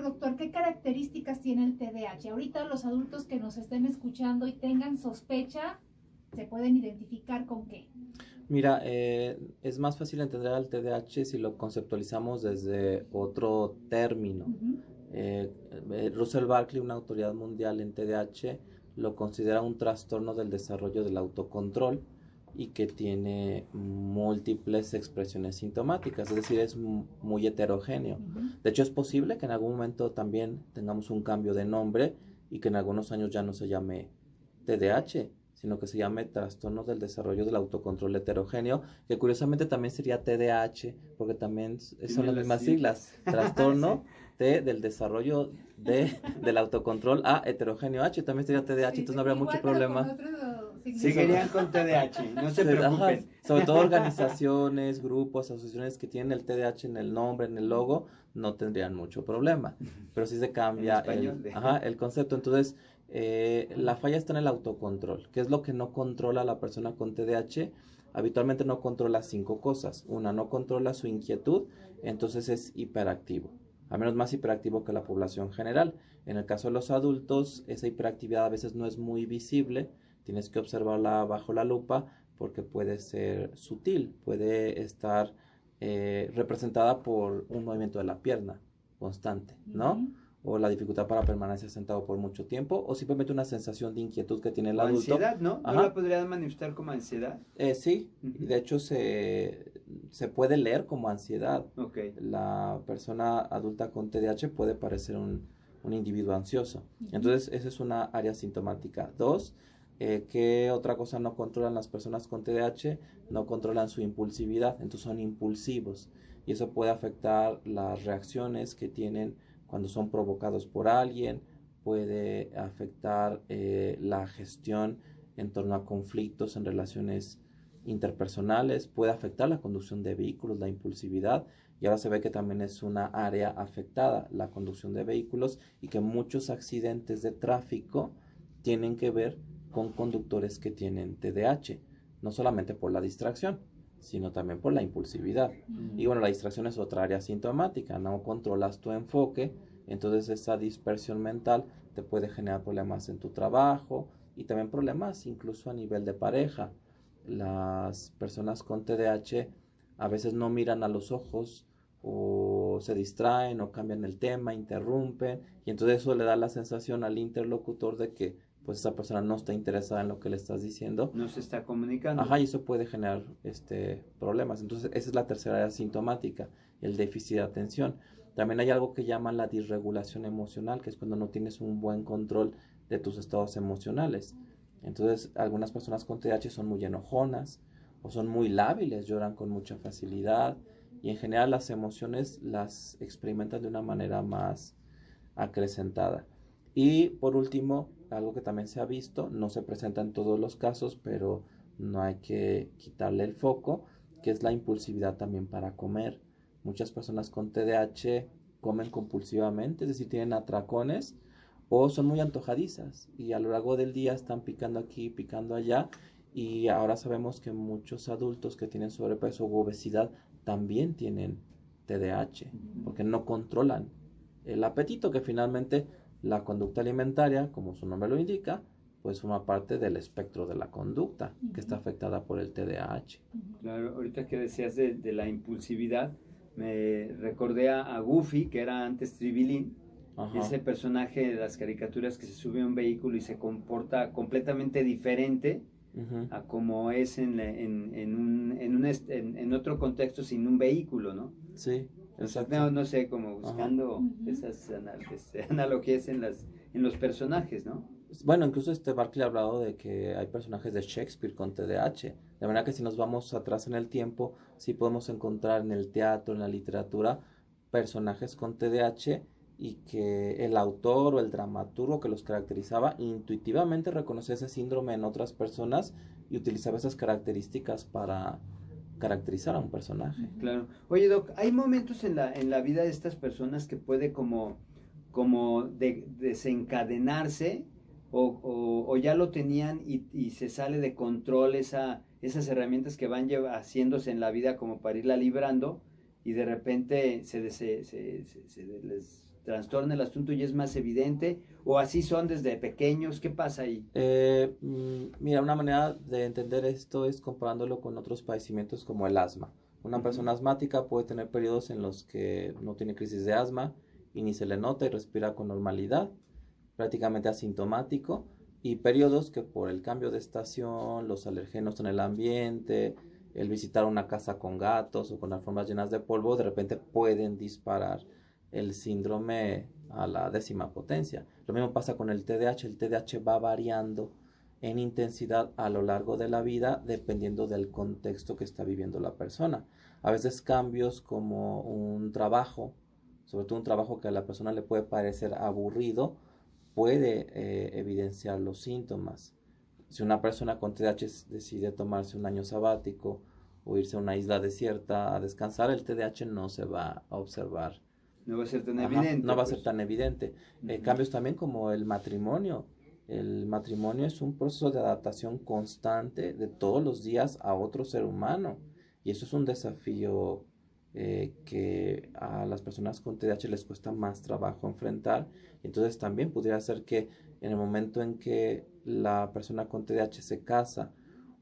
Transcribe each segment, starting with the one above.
doctor, ¿qué características tiene el TDAH? Ahorita los adultos que nos estén escuchando y tengan sospecha, ¿se pueden identificar con qué? Mira, es más fácil entender al TDAH si lo conceptualizamos desde otro término. Russell Barkley, una autoridad mundial en TDAH, lo considera un trastorno del desarrollo del autocontrol y que tiene múltiples expresiones sintomáticas, es decir, es muy heterogéneo. De hecho, es posible que en algún momento también tengamos un cambio de nombre y que en algunos años ya no se llame TDAH, sino que se llame trastorno del desarrollo del autocontrol heterogéneo, que curiosamente también sería TDAH, porque también son las mismas siglas, trastorno sí. Del desarrollo del autocontrol A, heterogéneo H, también sería TDAH, sí, entonces no habría mucho problema. Seguirían con TDAH, no se preocupen. Ajá, sobre todo organizaciones, grupos, asociaciones que tienen el TDAH en el nombre, en el logo, no tendrían mucho problema, pero si se cambia el concepto. Entonces, la falla está en el autocontrol, que es lo que no controla la persona con TDAH. Habitualmente no controla 5 cosas. Una, no controla su inquietud, entonces es hiperactivo, al menos más hiperactivo que la población general. En el caso de los adultos, esa hiperactividad a veces no es muy visible, tienes que observarla bajo la lupa porque puede ser sutil, puede estar representada por un movimiento de la pierna constante, ¿no? O la dificultad para permanecer sentado por mucho tiempo, o simplemente una sensación de inquietud que tiene el adulto. Ansiedad, ¿no? ¿No la podrían manifestar como ansiedad? Sí, de hecho se puede leer como ansiedad. Okay. La persona adulta con TDAH puede parecer un individuo ansioso. Entonces, esa es una área sintomática. 2, ¿qué otra cosa no controlan las personas con TDAH? No controlan su impulsividad, entonces son impulsivos. Y eso puede afectar las reacciones que tienen cuando son provocados por alguien, puede afectar la gestión en torno a conflictos en relaciones interpersonales, puede afectar la conducción de vehículos, la impulsividad, y ahora se ve que también es una área afectada, la conducción de vehículos, y que muchos accidentes de tráfico tienen que ver con conductores que tienen TDAH, no solamente por la distracción, sino también por la impulsividad. Y bueno, la distracción es otra área sintomática, no controlas tu enfoque, entonces esa dispersión mental te puede generar problemas en tu trabajo y también problemas incluso a nivel de pareja. Las personas con TDAH a veces no miran a los ojos o se distraen o cambian el tema, interrumpen, y entonces eso le da la sensación al interlocutor de que pues esa persona no está interesada en lo que le estás diciendo. No se está comunicando. Ajá, y eso puede generar problemas. Entonces, esa es la tercera área sintomática, el déficit de atención. También hay algo que llaman la disregulación emocional, que es cuando no tienes un buen control de tus estados emocionales. Entonces, algunas personas con TDAH son muy enojonas o son muy lábiles, lloran con mucha facilidad y en general las emociones las experimentan de una manera más acrecentada. Y por último, algo que también se ha visto, no se presenta en todos los casos, pero no hay que quitarle el foco, que es la impulsividad también para comer. Muchas personas con TDAH comen compulsivamente, es decir, tienen atracones o son muy antojadizas y a lo largo del día están picando aquí, picando allá, y ahora sabemos que muchos adultos que tienen sobrepeso u obesidad también tienen TDAH porque no controlan el apetito, que finalmente la conducta alimentaria, como su nombre lo indica, pues forma parte del espectro de la conducta que está afectada por el TDAH. Claro, ahorita que decías de la impulsividad, me recordé a Goofy, que era antes Tribilín, ese personaje de las caricaturas que se sube a un vehículo y se comporta completamente diferente a como es en otro contexto sin un vehículo, ¿no? Sí. No sé, como buscando esas analogías en los personajes, ¿no? Bueno, incluso Barkley ha hablado de que hay personajes de Shakespeare con TDAH. De manera que si nos vamos atrás en el tiempo, sí podemos encontrar en el teatro, en la literatura, personajes con TDAH y que el autor o el dramaturgo que los caracterizaba intuitivamente reconocía ese síndrome en otras personas y utilizaba esas características para caracterizar a un personaje. Claro. Oye, Doc, ¿hay momentos en la vida de estas personas que puede como desencadenarse o ya lo tenían y se sale de control esas herramientas que van haciéndose en la vida como para irla librando y de repente se les trastorna el asunto y es más evidente, o así son desde pequeños. ¿Qué pasa ahí? Mira, una manera de entender esto es comparándolo con otros padecimientos como el asma. Una persona asmática puede tener periodos en los que no tiene crisis de asma y ni se le nota y respira con normalidad, prácticamente asintomático, y periodos que por el cambio de estación, los alergenos en el ambiente, el visitar una casa con gatos o con alfombras llenas de polvo, de repente pueden disparar el síndrome a la 10ª potencia. Lo mismo pasa con el TDAH. El TDAH va variando en intensidad a lo largo de la vida dependiendo del contexto que está viviendo la persona. A veces cambios como un trabajo, sobre todo un trabajo que a la persona le puede parecer aburrido, puede evidenciar los síntomas. Si una persona con TDAH decide tomarse un año sabático o irse a una isla desierta a descansar, el TDAH no se va a observar. No va a ser tan evidente. No va a ser tan evidente. Cambios también como el matrimonio. El matrimonio es un proceso de adaptación constante de todos los días a otro ser humano. Y eso es un desafío que a las personas con TDAH les cuesta más trabajo enfrentar. Entonces también pudiera ser que en el momento en que la persona con TDAH se casa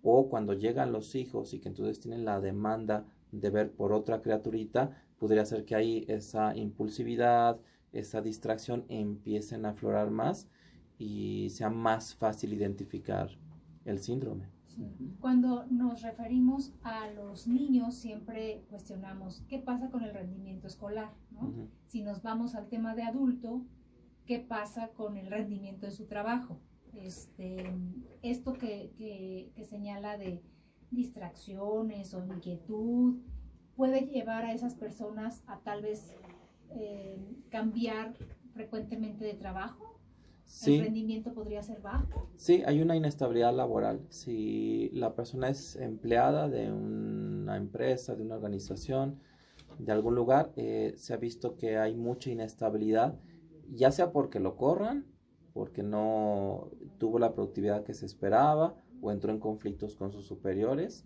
o cuando llegan los hijos y que entonces tienen la demanda de ver por otra criaturita, pudiera ser que ahí esa impulsividad, esa distracción empiecen a aflorar más y sea más fácil identificar el síndrome. Sí. Cuando nos referimos a los niños, siempre cuestionamos qué pasa con el rendimiento escolar, ¿no? Si nos vamos al tema de adulto, ¿qué pasa con el rendimiento de su trabajo? Esto que señala de distracciones o inquietud, puede llevar a esas personas a tal vez cambiar frecuentemente de trabajo. Sí. ¿El rendimiento podría ser bajo? Sí, hay una inestabilidad laboral. Si la persona es empleada de una empresa, de una organización, de algún lugar, se ha visto que hay mucha inestabilidad, ya sea porque lo corran, porque no tuvo la productividad que se esperaba o entró en conflictos con sus superiores,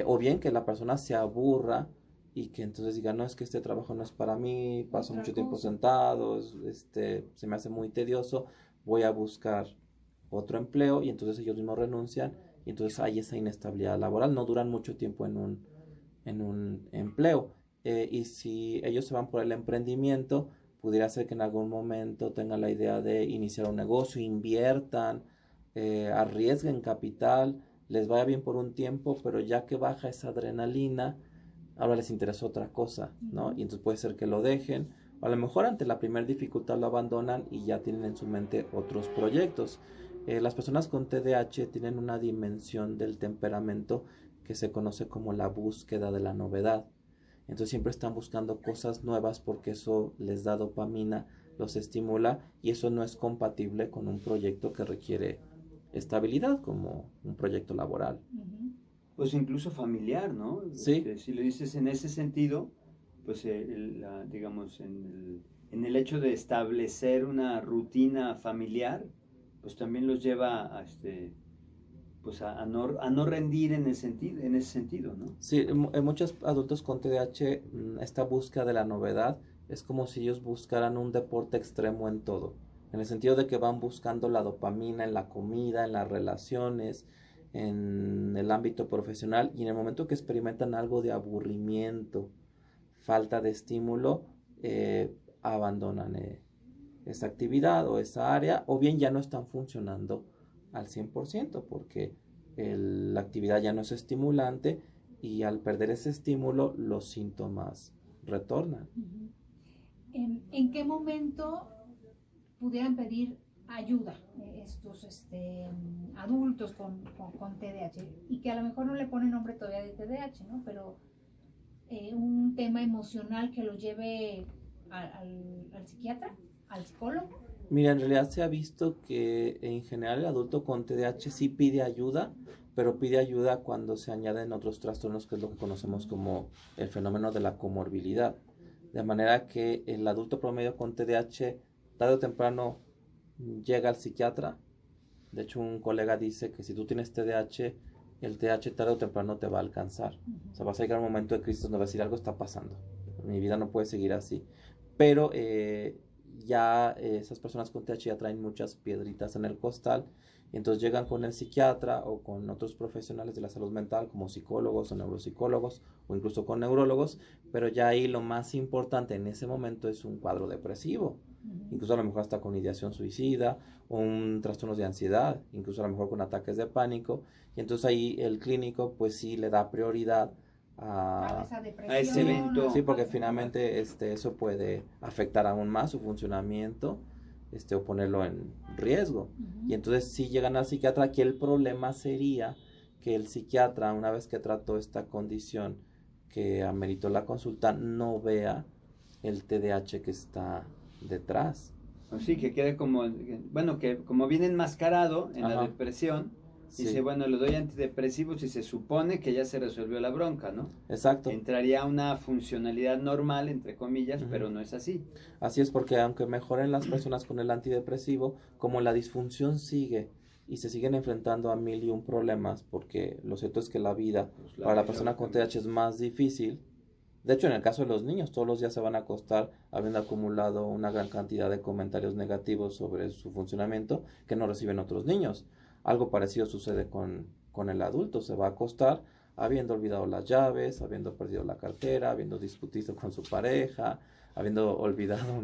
o bien que la persona se aburra y que entonces diga, no, es que este trabajo no es para mí, paso mucho tiempo sentado, se me hace muy tedioso, voy a buscar otro empleo, y entonces ellos mismos renuncian y entonces hay esa inestabilidad laboral, no duran mucho tiempo en un empleo. Y si ellos se van por el emprendimiento, pudiera ser que en algún momento tengan la idea de iniciar un negocio, inviertan, arriesguen capital, les vaya bien por un tiempo, pero ya que baja esa adrenalina, ahora les interesa otra cosa, ¿no? Y entonces puede ser que lo dejen, o a lo mejor ante la primera dificultad lo abandonan y ya tienen en su mente otros proyectos. Las personas con TDAH tienen una dimensión del temperamento que se conoce como la búsqueda de la novedad. Entonces siempre están buscando cosas nuevas porque eso les da dopamina, los estimula, y eso no es compatible con un proyecto que requiere estabilidad como un proyecto laboral. Pues incluso familiar, ¿no? Sí. Si lo dices en ese sentido, pues digamos, en el hecho de establecer una rutina familiar, pues también los lleva a, pues a no rendir en ese sentido, ¿no? Sí, en muchos adultos con TDAH, esta búsqueda de la novedad es como si ellos buscaran un deporte extremo en todo, en el sentido de que van buscando la dopamina en la comida, en las relaciones, en el ámbito profesional, y en el momento que experimentan algo de aburrimiento, falta de estímulo, abandonan esa actividad o esa área, o bien ya no están funcionando al 100% porque la actividad ya no es estimulante, y al perder ese estímulo los síntomas retornan. ¿En qué momento pudieran pedir ayuda estos adultos con TDAH? Y que a lo mejor no le ponen nombre todavía de TDAH, ¿no? Pero un tema emocional que lo lleve al psiquiatra, al psicólogo. Mira, en realidad se ha visto que en general el adulto con TDAH sí pide ayuda, pero pide ayuda cuando se añaden otros trastornos, que es lo que conocemos como el fenómeno de la comorbilidad. De manera que el adulto promedio con TDAH tarde o temprano llega al psiquiatra. De hecho, un colega dice que si tú tienes TDAH, el TDAH tarde o temprano te va a alcanzar. O sea, vas a llegar a un momento de crisis donde vas a decir, algo está pasando, mi vida no puede seguir así. Pero ya esas personas con TDAH ya traen muchas piedritas en el costal, y entonces llegan con el psiquiatra o con otros profesionales de la salud mental como psicólogos o neuropsicólogos o incluso con neurólogos, pero ya ahí lo más importante en ese momento es un cuadro depresivo, incluso a lo mejor hasta con ideación suicida o un trastorno de ansiedad, incluso a lo mejor con ataques de pánico, y entonces ahí el clínico pues sí le da prioridad a esa depresión, a ese evento. Sí, porque finalmente eso puede afectar aún más su funcionamiento, o ponerlo en riesgo. Y entonces si llegan al psiquiatra, aquí el problema sería que el psiquiatra, una vez que trató esta condición que ameritó la consulta, no vea el TDAH que está detrás. Sí, que quede como, bueno, que como viene enmascarado en la Ajá. depresión, Sí. dice, bueno, le doy antidepresivos y se supone que ya se resolvió la bronca, ¿no? Exacto. Entraría una funcionalidad normal, entre comillas, Ujú. pero no es así. Así es, porque aunque mejoren las personas con el antidepresivo, como la disfunción sigue y se siguen enfrentando a 1001 problemas, porque lo cierto es que la vida Pues para la vida persona con TDAH es más difícil. De hecho, en el caso de los niños, todos los días se van a acostar habiendo acumulado una gran cantidad de comentarios negativos sobre su funcionamiento que no reciben otros niños. Algo parecido sucede con el adulto. Se va a acostar habiendo olvidado las llaves, habiendo perdido la cartera, habiendo discutido con su pareja, habiendo olvidado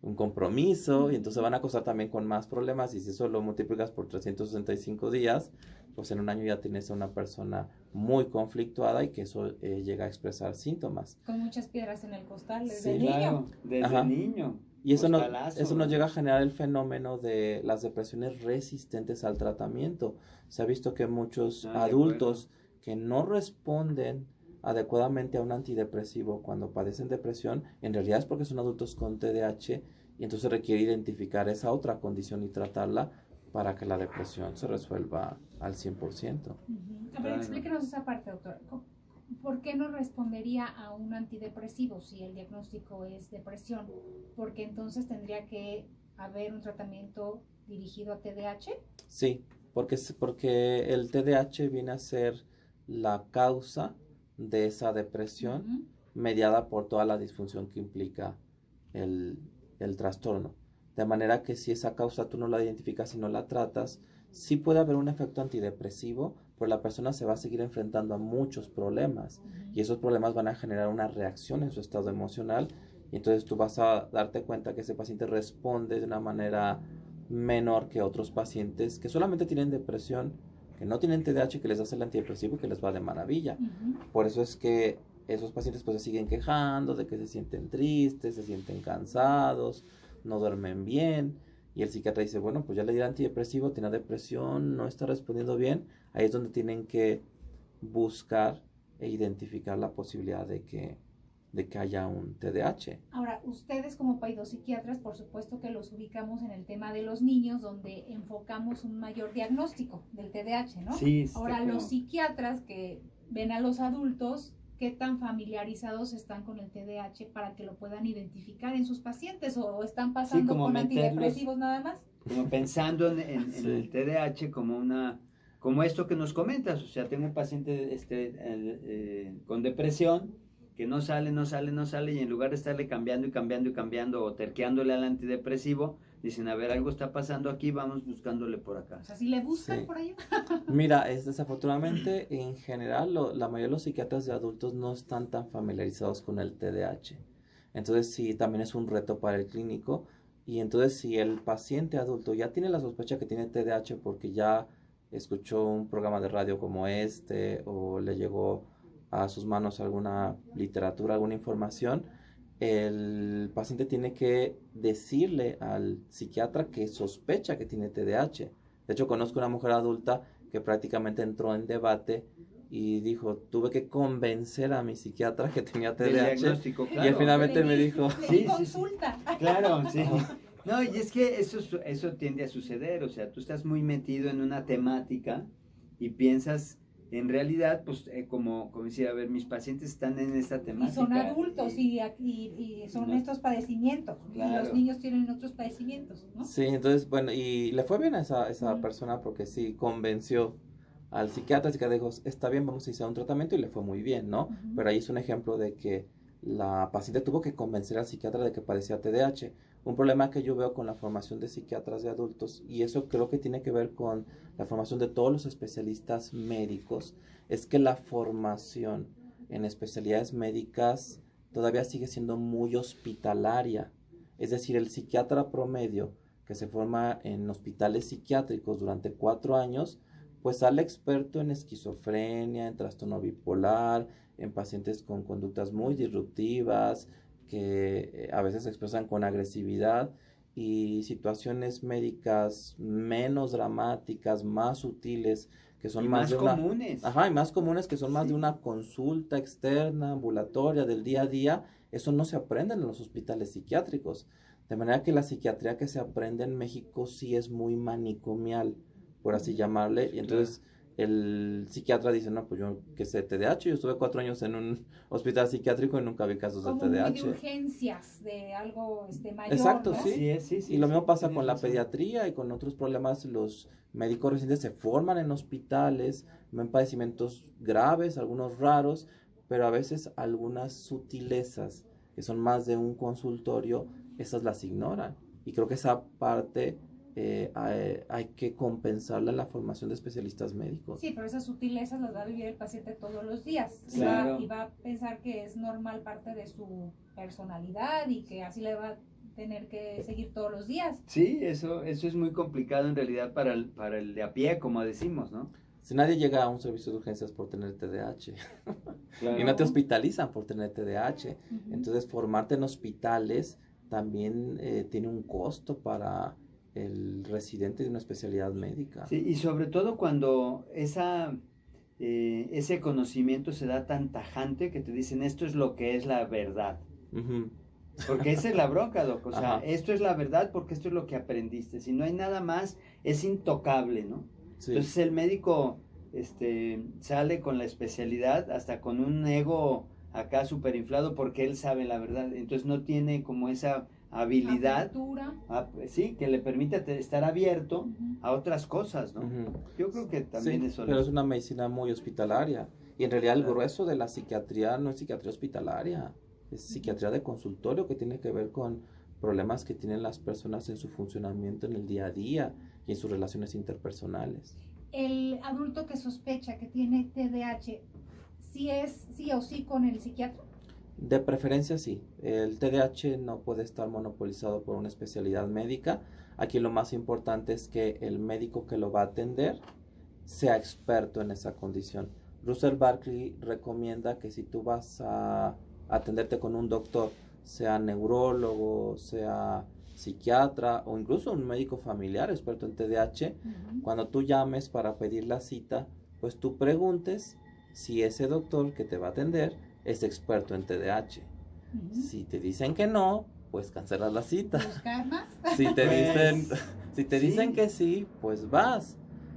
un compromiso, y entonces van a acostar también con más problemas, y si eso lo multiplicas por 365 días, pues en un año ya tienes a una persona muy conflictuada y que eso llega a expresar síntomas. Con muchas piedras en el costal desde Sí, niño. claro, desde Ajá. niño. Y eso Costalazo, nos llega a generar el fenómeno de las depresiones resistentes al tratamiento. Se ha visto que muchos De adultos que no responden adecuadamente a un antidepresivo cuando padecen depresión, en realidad es porque son adultos con TDAH, y entonces requiere identificar esa otra condición y tratarla para que la depresión se resuelva al 100%. A ver, explíquenos esa parte, doctor. ¿Por qué no respondería a un antidepresivo si el diagnóstico es depresión? Porque entonces tendría que haber un tratamiento dirigido a TDAH. Sí, porque el TDAH viene a ser la causa de esa depresión mediada por toda la disfunción que implica el trastorno. De manera que si esa causa tú no la identificas y no la tratas, sí puede haber un efecto antidepresivo, pero la persona se va a seguir enfrentando a muchos problemas, y esos problemas van a generar una reacción en su estado emocional, y entonces tú vas a darte cuenta que ese paciente responde de una manera menor que otros pacientes que solamente tienen depresión, que no tienen TDAH, que les das el antidepresivo y que les va de maravilla. Por eso es que esos pacientes pues se siguen quejando de que se sienten tristes, se sienten cansados, no duermen bien, y el psiquiatra dice, bueno, pues ya le di antidepresivo, tiene depresión, no está respondiendo bien. Ahí es donde tienen que buscar e identificar la posibilidad de que haya un TDAH. Ahora, ustedes como psiquiatras, por supuesto que los ubicamos en el tema de los niños, donde enfocamos un mayor diagnóstico del TDAH, ¿no? Sí, ahora, los psiquiatras que ven a los adultos, ¿qué tan familiarizados están con el TDAH para que lo puedan identificar en sus pacientes, o están pasando con antidepresivos nada más? Como pensando en Sí. el TDAH como esto que nos comentas, o sea, tengo un paciente con depresión que no sale, y en lugar de estarle cambiando o terqueándole al antidepresivo, dicen, a ver, algo está pasando aquí, vamos buscándole por acá. O sea, si le buscan Sí. por allá. Mira, desafortunadamente en general la mayoría de los psiquiatras de adultos no están tan familiarizados con el TDAH. Entonces sí, también es un reto para el clínico. Y entonces si el paciente adulto ya tiene la sospecha que tiene TDAH porque ya escuchó un programa de radio como o le llegó a sus manos alguna literatura, alguna información, el paciente tiene que decirle al psiquiatra que sospecha que tiene TDAH. De hecho, conozco una mujer adulta que prácticamente entró en debate y dijo, tuve que convencer a mi psiquiatra que tenía TDAH. Diagnóstico, claro. Y él finalmente me dijo... Sí, consulta. Claro, sí. No, y es que eso tiende a suceder, o sea, tú estás muy metido en una temática y piensas, en realidad, pues, como decía, a ver, mis pacientes están en esta temática. Y son adultos y son estos padecimientos. Claro. Y los niños tienen otros padecimientos, ¿no? Sí, entonces, bueno, y le fue bien a esa persona porque sí convenció al psiquiatra. El psiquiatra dijo, está bien, vamos a iniciar un tratamiento, y le fue muy bien, ¿no? Pero ahí es un ejemplo de que la paciente tuvo que convencer al psiquiatra de que padecía TDAH. Un problema que yo veo con la formación de psiquiatras de adultos, y eso creo que tiene que ver con la formación de todos los especialistas médicos, es que la formación en especialidades médicas todavía sigue siendo muy hospitalaria. Es decir, el psiquiatra promedio que se forma en hospitales psiquiátricos durante 4 años, pues sale experto en esquizofrenia, en trastorno bipolar, en pacientes con conductas muy disruptivas, que a veces se expresan con agresividad, y situaciones médicas menos dramáticas, más sutiles, que son y más más de una... comunes. Ajá, y más comunes, que son más Sí. de una consulta externa, ambulatoria, del día a día. Eso no se aprende en los hospitales psiquiátricos. De manera que la psiquiatría que se aprende en México sí es muy manicomial, por así llamarle, y entonces el psiquiatra dice, no, pues yo que sé, TDAH, yo estuve 4 años en un hospital psiquiátrico y nunca vi casos de Como muy TDAH. de urgencias, de algo mayor, Exacto, ¿no? sí. Sí, Y lo mismo pasa tienes con la razón. pediatría y con otros problemas. Los médicos residentes se forman en hospitales, ven padecimientos graves, algunos raros, pero a veces algunas sutilezas que son más de un consultorio, esas las ignoran. Y creo que esa parte hay que compensarla en la formación de especialistas médicos. Sí, pero esas sutilezas las va a vivir el paciente todos los días. Claro. Y va a pensar que es normal parte de su personalidad y que así le va a tener que seguir todos los días. Sí, eso es muy complicado en realidad para el de a pie, como decimos, ¿no? Si nadie llega a un servicio de urgencias por tener TDAH Claro. y no te hospitalizan por tener TDAH, Ujú. entonces formarte en hospitales también tiene un costo para el residente de una especialidad médica. Sí, y sobre todo cuando ese conocimiento se da tan tajante que te dicen esto es lo que es la verdad. Ujú. Porque esa es la bronca, Doc. O sea, Ajá. esto es la verdad porque esto es lo que aprendiste. Si no hay nada más, es intocable, ¿no? Sí. Entonces el médico sale con la especialidad hasta con un ego acá súper inflado porque él sabe la verdad. Entonces no tiene como esa habilidad, Apertura. sí, que le permite estar abierto Ujú. a otras cosas, ¿no? Ujú. Yo creo que también Sí, eso pero es una medicina muy hospitalaria. Y en realidad el Claro. grueso de la psiquiatría no es psiquiatría hospitalaria, es psiquiatría de consultorio, que tiene que ver con problemas que tienen las personas en su funcionamiento en el día a día y en sus relaciones interpersonales. El adulto que sospecha que tiene TDAH, ¿sí es sí o sí con el psiquiatra? De preferencia sí, el TDAH no puede estar monopolizado por una especialidad médica. Aquí lo más importante es que el médico que lo va a atender sea experto en esa condición. Russell Barkley recomienda que si tú vas a atenderte con un doctor, sea neurólogo, sea psiquiatra o incluso un médico familiar experto en TDAH, Ujú. cuando tú llames para pedir la cita, pues tú preguntes si ese doctor que te va a atender es experto en TDAH. Ujú. Si te dicen que no, pues cancelas la cita. ¿Buscar más? Si te dicen, Pues, si te sí. dicen que sí, pues vas.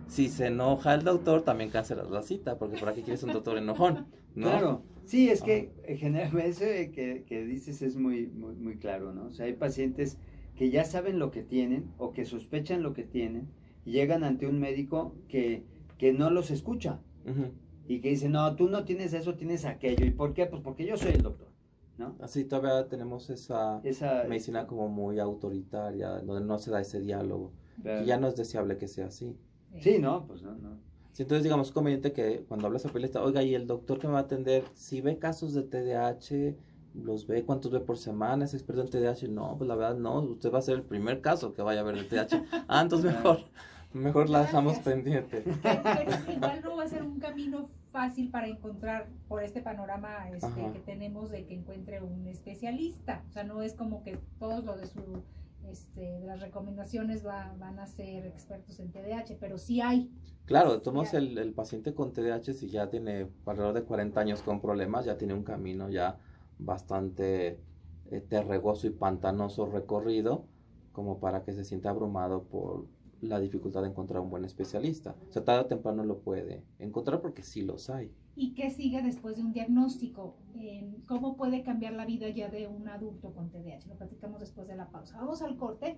Si se enoja el doctor, también cancelas la cita, porque por aquí quieres un doctor enojón, ¿no? Claro, sí, es que generalmente eso que dices es muy, muy, muy claro, ¿no? O sea, hay pacientes que ya saben lo que tienen o que sospechan lo que tienen y llegan ante un médico que no los escucha Ujú. y que dice, no, tú no tienes eso, tienes aquello. ¿Y por qué? Pues porque yo soy el doctor, ¿no? Así todavía tenemos esa Esa, medicina como muy autoritaria, donde no se da ese diálogo, claro. que ya no es deseable que sea así. Sí, no, pues no, no. Sí, entonces digamos es conveniente que cuando hablas a pelista, oiga, y el doctor que me va a atender, si ve casos de TDAH, los ve, ¿cuántos ve por semana? ¿Es experto en TDAH? No, pues la verdad no, usted va a ser el primer caso que vaya a ver de TDAH. Ah, entonces mejor la dejamos Gracias. pendiente. Pero igual no va a ser un camino fácil para encontrar por este panorama Ajá. que tenemos de que encuentre un especialista. O sea, no es como que todos los de de las recomendaciones van a ser expertos en TDAH, pero sí hay. Claro, de todos modos el paciente con TDAH, si ya tiene alrededor de 40 años con problemas, ya tiene un camino ya bastante terregoso y pantanoso recorrido, como para que se sienta abrumado por la dificultad de encontrar un buen especialista. O sea, tarde o temprano lo puede encontrar porque sí los hay. ¿Y qué sigue después de un diagnóstico? ¿Cómo puede cambiar la vida ya de un adulto con TDAH? Lo platicamos después de la pausa. Vamos al corte